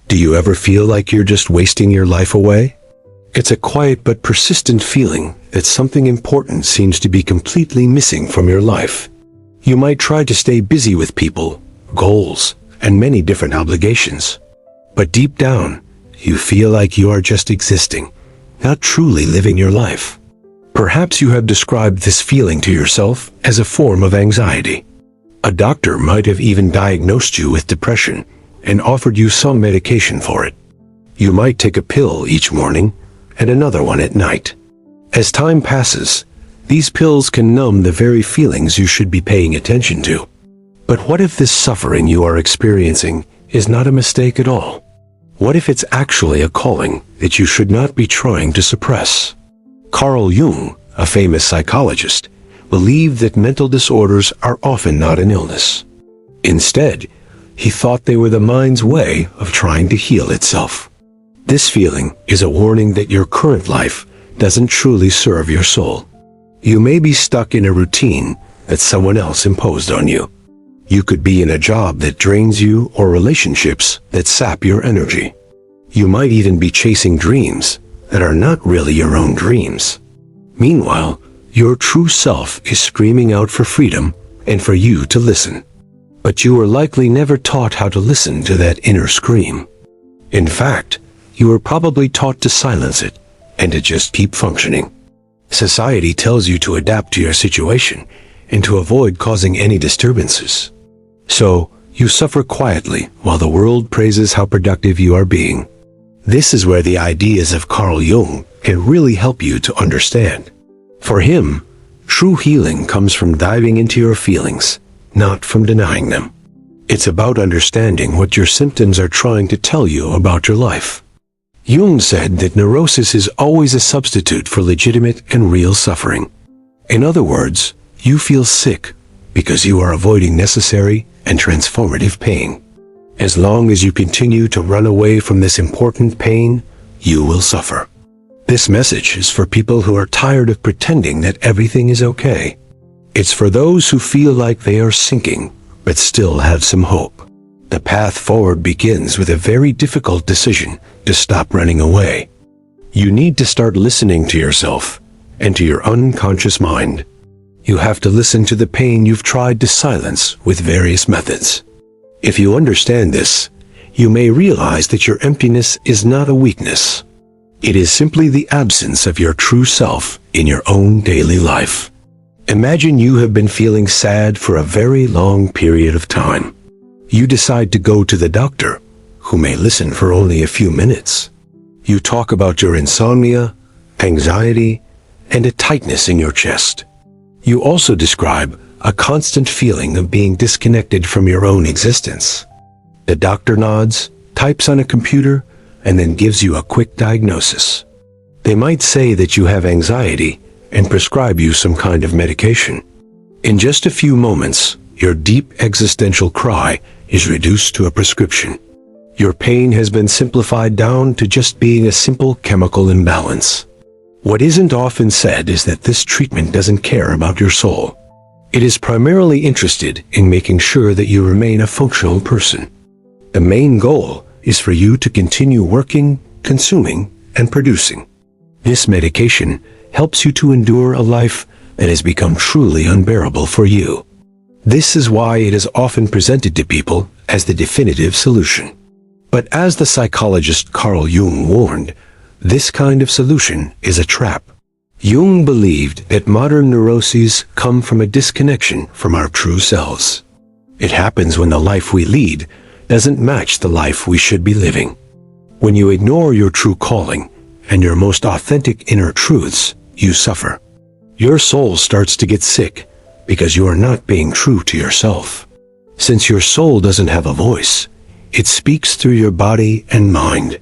Do you ever feel like you're just wasting your life away? It's a quiet but persistent feeling that something important seems to be completely missing from your life. You might try to stay busy with people, goals, and many different obligations. But deep down, you feel like you are just existing, not truly living your life. Perhaps you have described this feeling to yourself as a form of anxiety. A doctor might have even diagnosed you with depression and offered you some medication for it. You might take a pill each morning and another one at night. As time passes, these pills can numb the very feelings you should be paying attention to. But what if this suffering you are experiencing is not a mistake at all? What if it's actually a calling that you should not be trying to suppress? Carl Jung, a famous psychologist, believed that mental disorders are often not an illness. Instead, he thought they were the mind's way of trying to heal itself. This feeling is a warning that your current life doesn't truly serve your soul. You may be stuck in a routine that someone else imposed on you. You could be in a job that drains you or relationships that sap your energy. You might even be chasing dreams that are not really your own dreams. Meanwhile, your true self is screaming out for freedom and for you to listen. But you were likely never taught how to listen to that inner scream. In fact, you were probably taught to silence it and to just keep functioning. Society tells you to adapt to your situation and to avoid causing any disturbances. So, you suffer quietly while the world praises how productive you are being. This is where the ideas of Carl Jung can really help you to understand. For him, true healing comes from diving into your feelings, not from denying them. It's about understanding what your symptoms are trying to tell you about your life. Jung said that neurosis is always a substitute for legitimate and real suffering. In other words, you feel sick because you are avoiding necessary and transformative pain. As long as you continue to run away from this important pain, you will suffer. This message is for people who are tired of pretending that everything is okay. It's for those who feel like they are sinking, but still have some hope. The path forward begins with a very difficult decision to stop running away. You need to start listening to yourself and to your unconscious mind. You have to listen to the pain you've tried to silence with various methods. If you understand this, you may realize that your emptiness is not a weakness. It is simply the absence of your true self in your own daily life. Imagine you have been feeling sad for a very long period of time. You decide to go to the doctor, who may listen for only a few minutes. You talk about your insomnia, anxiety, and a tightness in your chest. You also describe a constant feeling of being disconnected from your own existence. The doctor nods, types on a computer, and then gives you a quick diagnosis. They might say that you have anxiety and prescribe you some kind of medication. In just a few moments, your deep existential cry is reduced to a prescription. Your pain has been simplified down to just being a simple chemical imbalance. What isn't often said is that this treatment doesn't care about your soul. It is primarily interested in making sure that you remain a functional person. The main goal is for you to continue working, consuming, and producing. This medication helps you to endure a life that has become truly unbearable for you. This is why it is often presented to people as the definitive solution. But as the psychologist Carl Jung warned, this kind of solution is a trap. Jung believed that modern neuroses come from a disconnection from our true selves. It happens when the life we lead doesn't match the life we should be living. When you ignore your true calling and your most authentic inner truths, you suffer. Your soul starts to get sick because you are not being true to yourself. Since your soul doesn't have a voice, it speaks through your body and mind.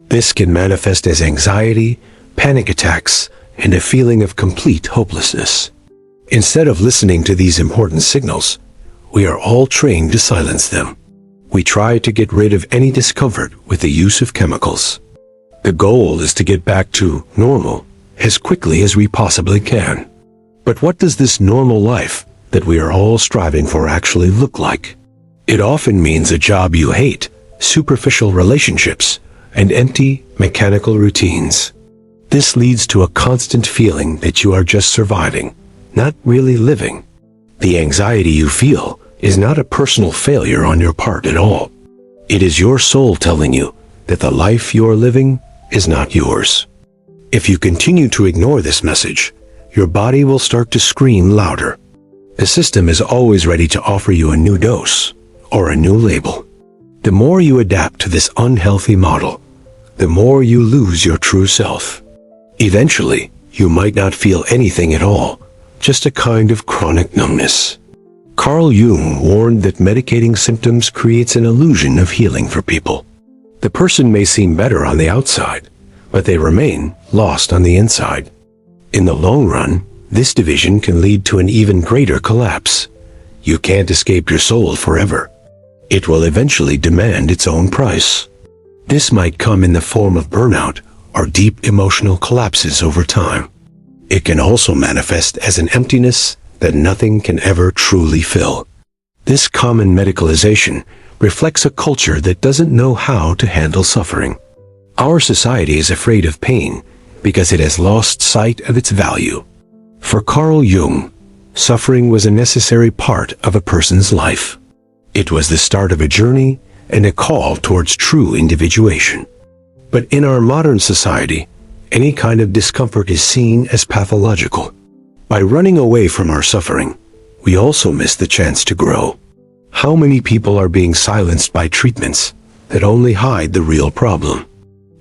This can manifest as anxiety, panic attacks, and a feeling of complete hopelessness. Instead of listening to these important signals, we are all trained to silence them. We try to get rid of any discomfort with the use of chemicals. The goal is to get back to normal as quickly as we possibly can. But what does this normal life that we are all striving for actually look like? It often means a job you hate, superficial relationships, and empty, mechanical routines. This leads to a constant feeling that you are just surviving, not really living. The anxiety you feel is not a personal failure on your part at all. It is your soul telling you that the life you are living is not yours. If you continue to ignore this message, your body will start to scream louder. The system is always ready to offer you a new dose or a new label. The more you adapt to this unhealthy model, the more you lose your true self. Eventually, you might not feel anything at all, just a kind of chronic numbness. Carl Jung warned that medicating symptoms creates an illusion of healing for people. The person may seem better on the outside, but they remain lost on the inside. In the long run, this division can lead to an even greater collapse. You can't escape your soul forever. It will eventually demand its own price. This might come in the form of burnout or deep emotional collapses over time. It can also manifest as an emptiness that nothing can ever truly fill. This common medicalization reflects a culture that doesn't know how to handle suffering. Our society is afraid of pain because it has lost sight of its value. For Carl Jung, suffering was a necessary part of a person's life. It was the start of a journey and a call towards true individuation. But in our modern society, any kind of discomfort is seen as pathological. By running away from our suffering, we also miss the chance to grow. How many people are being silenced by treatments that only hide the real problem?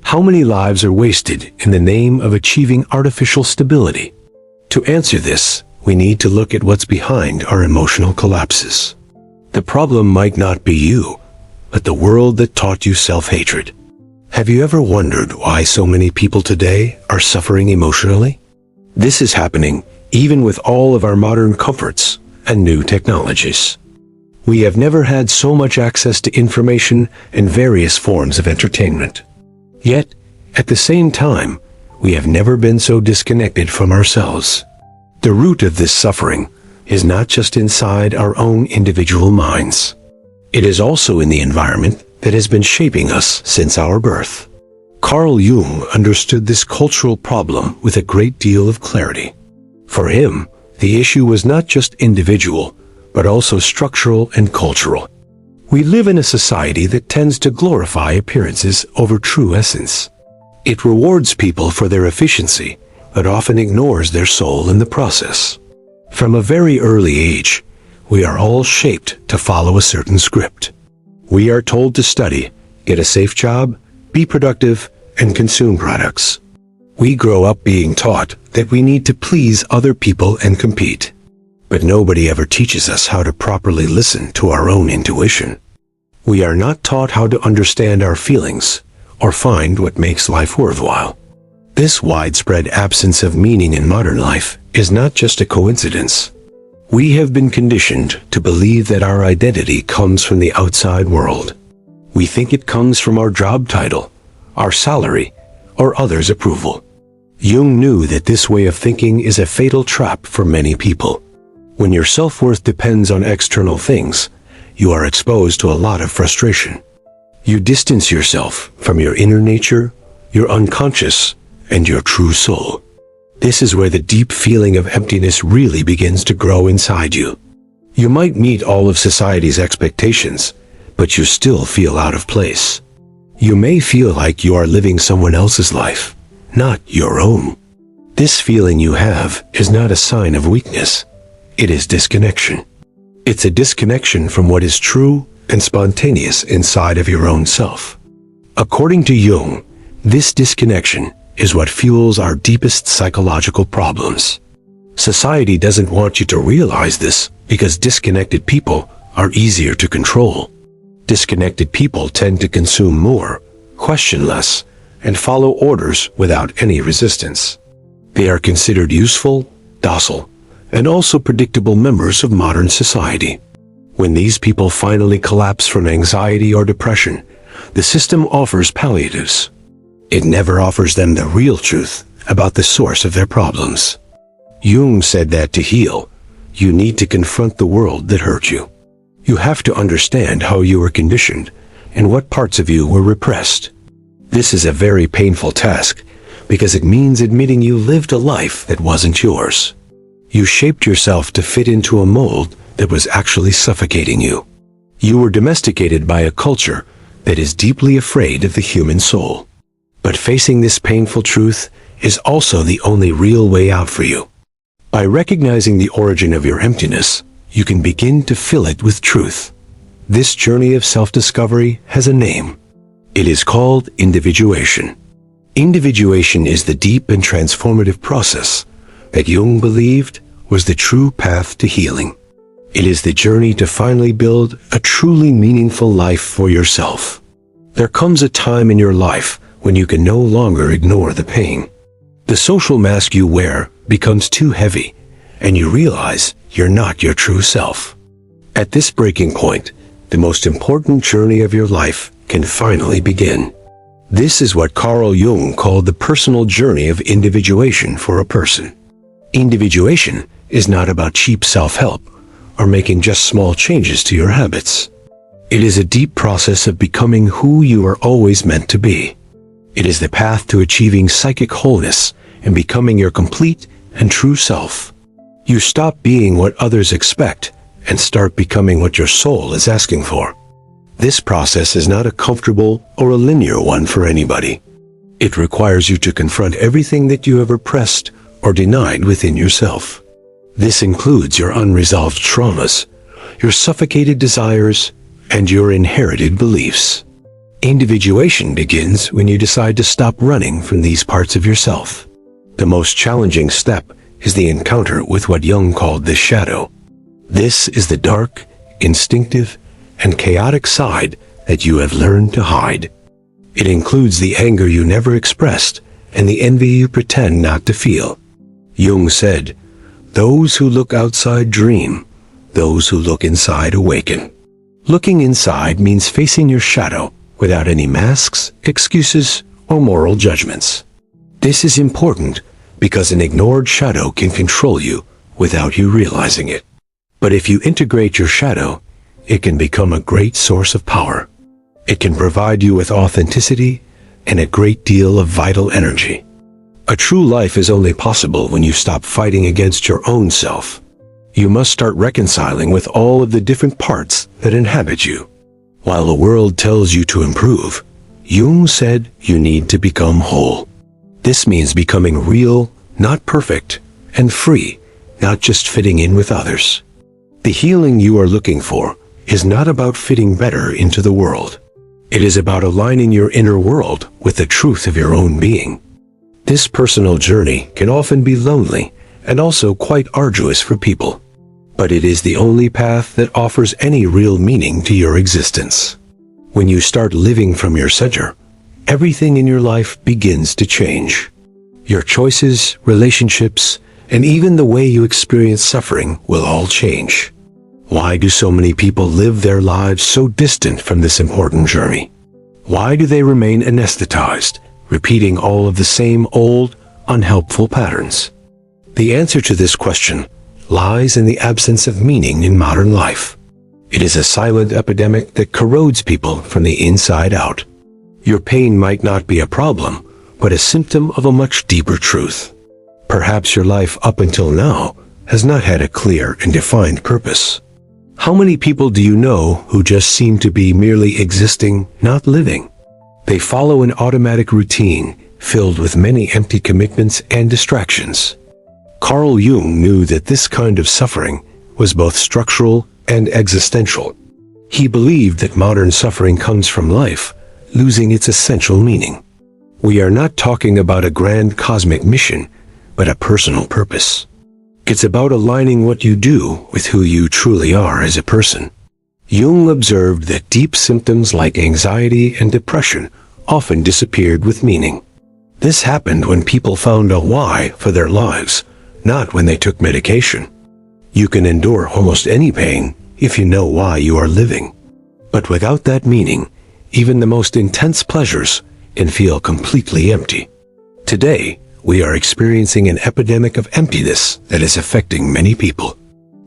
How many lives are wasted in the name of achieving artificial stability? To answer this, we need to look at what's behind our emotional collapses. The problem might not be you, but the world that taught you self-hatred. Have you ever wondered why so many people today are suffering emotionally? This is happening even with all of our modern comforts and new technologies. We have never had so much access to information and various forms of entertainment. Yet, at the same time, we have never been so disconnected from ourselves. The root of this suffering is not just inside our own individual minds. It is also in the environment that has been shaping us since our birth. Carl Jung understood this cultural problem with a great deal of clarity. For him, the issue was not just individual, but also structural and cultural. We live in a society that tends to glorify appearances over true essence. It rewards people for their efficiency, but often ignores their soul in the process. From a very early age, we are all shaped to follow a certain script. We are told to study, get a safe job, be productive, and consume products. We grow up being taught that we need to please other people and compete. But nobody ever teaches us how to properly listen to our own intuition. We are not taught how to understand our feelings or find what makes life worthwhile. This widespread absence of meaning in modern life is not just a coincidence. We have been conditioned to believe that our identity comes from the outside world. We think it comes from our job title, our salary, or others' approval. Jung knew that this way of thinking is a fatal trap for many people. When your self-worth depends on external things, you are exposed to a lot of frustration. You distance yourself from your inner nature, your unconscious, and your true soul. This is where the deep feeling of emptiness really begins to grow inside you. You might meet all of society's expectations, but you still feel out of place. You may feel like you are living someone else's life, not your own. This feeling you have is not a sign of weakness. It is disconnection. It's a disconnection from what is true and spontaneous inside of your own self. According to Jung, this disconnection is what fuels our deepest psychological problems. Society doesn't want you to realize this because disconnected people are easier to control. Disconnected people tend to consume more, question less, and follow orders without any resistance. They are considered useful, docile, and also predictable members of modern society. When these people finally collapse from anxiety or depression, the system offers palliatives. It never offers them the real truth about the source of their problems. Jung said that to heal, you need to confront the world that hurt you. You have to understand how you were conditioned, and what parts of you were repressed. This is a very painful task, because it means admitting you lived a life that wasn't yours. You shaped yourself to fit into a mold that was actually suffocating you. You were domesticated by a culture that is deeply afraid of the human soul. But facing this painful truth is also the only real way out for you. By recognizing the origin of your emptiness, you can begin to fill it with truth. This journey of self-discovery has a name. It is called individuation. Individuation is the deep and transformative process that Jung believed was the true path to healing. It is the journey to finally build a truly meaningful life for yourself. There comes a time in your life when you can no longer ignore the pain. The social mask you wear becomes too heavy, and you realize you're not your true self. At this breaking point, the most important journey of your life can finally begin. This is what Carl Jung called the personal journey of individuation for a person. Individuation is not about cheap self-help or making just small changes to your habits. It is a deep process of becoming who you are always meant to be. It is the path to achieving psychic wholeness and becoming your complete and true self. You stop being what others expect and start becoming what your soul is asking for. This process is not a comfortable or a linear one for anybody. It requires you to confront everything that you have repressed or denied within yourself. This includes your unresolved traumas, your suffocated desires, and your inherited beliefs. Individuation begins when you decide to stop running from these parts of yourself. The most challenging step is the encounter with what Jung called the shadow. This is the dark, instinctive, and chaotic side that you have learned to hide. It includes the anger you never expressed and the envy you pretend not to feel. Jung said, "Those who look outside dream, those who look inside awaken." Looking inside means facing your shadow without any masks, excuses, or moral judgments. This is important because an ignored shadow can control you without you realizing it. But if you integrate your shadow, it can become a great source of power. It can provide you with authenticity and a great deal of vital energy. A true life is only possible when you stop fighting against your own self. You must start reconciling with all of the different parts that inhabit you. While the world tells you to improve, Jung said you need to become whole. This means becoming real, not perfect, and free, not just fitting in with others. The healing you are looking for is not about fitting better into the world. It is about aligning your inner world with the truth of your own being. This personal journey can often be lonely and also quite arduous for people, but it is the only path that offers any real meaning to your existence. When you start living from your center, everything in your life begins to change. Your choices, relationships, and even the way you experience suffering will all change. Why do so many people live their lives so distant from this important journey? Why do they remain anesthetized, repeating all of the same old, unhelpful patterns? The answer to this question lies in the absence of meaning in modern life. It is a silent epidemic that corrodes people from the inside out. Your pain might not be a problem, but a symptom of a much deeper truth. Perhaps your life up until now has not had a clear and defined purpose. How many people do you know who just seem to be merely existing, not living? They follow an automatic routine filled with many empty commitments and distractions. Carl Jung knew that this kind of suffering was both structural and existential. He believed that modern suffering comes from life losing its essential meaning. We are not talking about a grand cosmic mission, but a personal purpose. It's about aligning what you do with who you truly are as a person. Jung observed that deep symptoms like anxiety and depression often disappeared with meaning. This happened when people found a why for their lives, not when they took medication. You can endure almost any pain if you know why you are living. But without that meaning, even the most intense pleasures can feel completely empty. Today, we are experiencing an epidemic of emptiness that is affecting many people.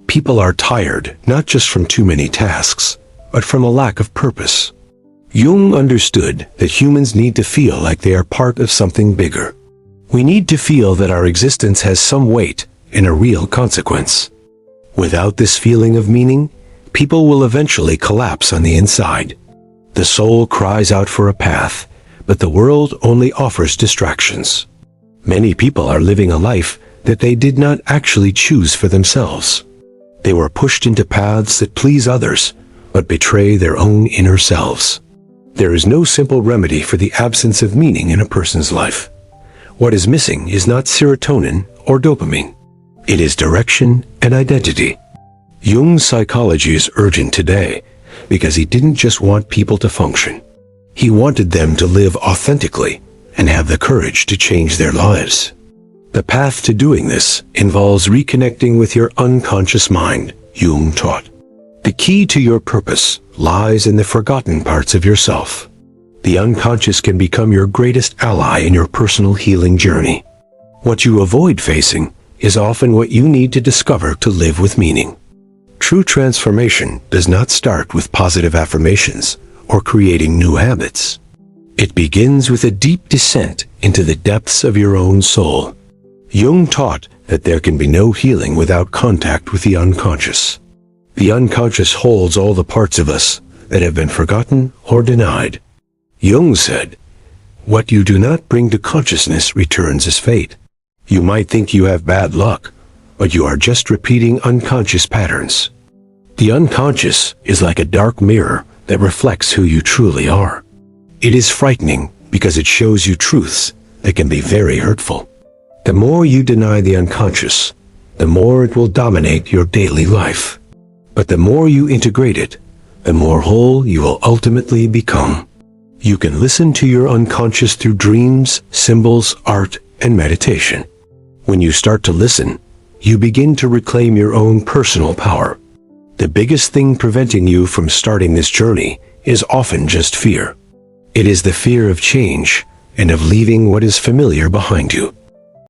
People are tired not just from too many tasks, but from a lack of purpose. Jung understood that humans need to feel like they are part of something bigger. We need to feel that our existence has some weight and a real consequence. Without this feeling of meaning, people will eventually collapse on the inside. The soul cries out for a path, but the world only offers distractions. Many people are living a life that they did not actually choose for themselves. They were pushed into paths that please others, but betray their own inner selves. There is no simple remedy for the absence of meaning in a person's life. What is missing is not serotonin or dopamine. It is direction and identity. Jung's psychology is urgent today because he didn't just want people to function. He wanted them to live authentically and have the courage to change their lives. The path to doing this involves reconnecting with your unconscious mind, Jung taught. The key to your purpose lies in the forgotten parts of yourself. The unconscious can become your greatest ally in your personal healing journey. What you avoid facing is often what you need to discover to live with meaning. True transformation does not start with positive affirmations or creating new habits. It begins with a deep descent into the depths of your own soul. Jung taught that there can be no healing without contact with the unconscious. The unconscious holds all the parts of us that have been forgotten or denied. Jung said, "What you do not bring to consciousness returns as fate." You might think you have bad luck, but you are just repeating unconscious patterns. The unconscious is like a dark mirror that reflects who you truly are. It is frightening because it shows you truths that can be very hurtful. The more you deny the unconscious, the more it will dominate your daily life. But the more you integrate it, the more whole you will ultimately become. You can listen to your unconscious through dreams, symbols, art, and meditation. When you start to listen, you begin to reclaim your own personal power. The biggest thing preventing you from starting this journey is often just fear. It is the fear of change and of leaving what is familiar behind you.